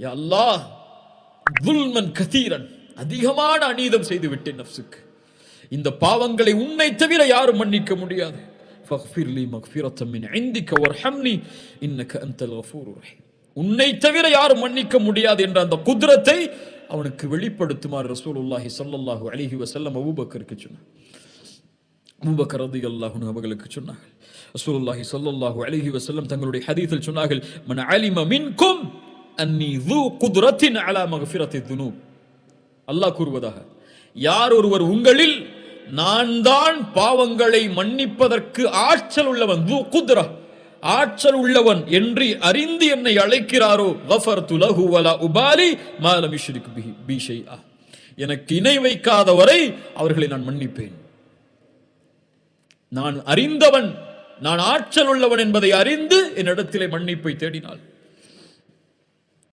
யா அல்லாஹ் துல்மன் கதீரன், அதிகமான அநீதம் செய்து விட்டேன் நஃப்ஸுக்கு. இந்த பாவங்களை உன்னை தவிர யாரும் மன்னிக்க முடியாது. ஃபக்ஃபிர்லி மக்ஃபிரத்தம் மின் இந்திக வர்ஹம்னி இன்னக அன்தல் கஃபூருர் ரஹீம். உன்னை தவிர யாரும் மன்னிக்க முடியாது என்ற அந்த குத்ரத்தை அவனுக்கு வெளிப்படுத்துமாறு ரசூலுல்லாஹி ஸல்லல்லாஹு அலைஹி வஸல்லம் அபூபக்கருக்கு சொன்னார். அபூபக்கர் ரலியல்லாஹு அன்ஹு அவர்களுக்கு சொன்னார்கள். ரசூலுல்லாஹி ஸல்லல்லாஹு அலைஹி வஸல்லம் தங்களுடைய ஹதீஸில் சொன்னார்கள், மன் அலிம மின்கும் அன்னி ذو قدرة على مغفرة الذنوب. அல்லாஹ் கூறுவதாக, யார் ஒருவர் உங்களில் நான் தான் பாவங்களை மன்னிப்பதற்கு ஆற்றல் உள்ளவன், ذو قدرة, ஆற்றல் உள்ளவன் என்று அறிந்து என்னை அழைக்கிறாரோ, கஃபர்து லஹு வலா உபாலி மா லம் யுஷ்ரிக் பி ஷைஆ, எனக்கு இணை வைக்காதவரை அவர்களை நான் மன்னிப்பேன். நான் அறிந்தவன், நான் ஆற்றல் உள்ளவன் என்பதை அறிந்து என்னிடத்திலே மன்னிப்பை தேடினாள்.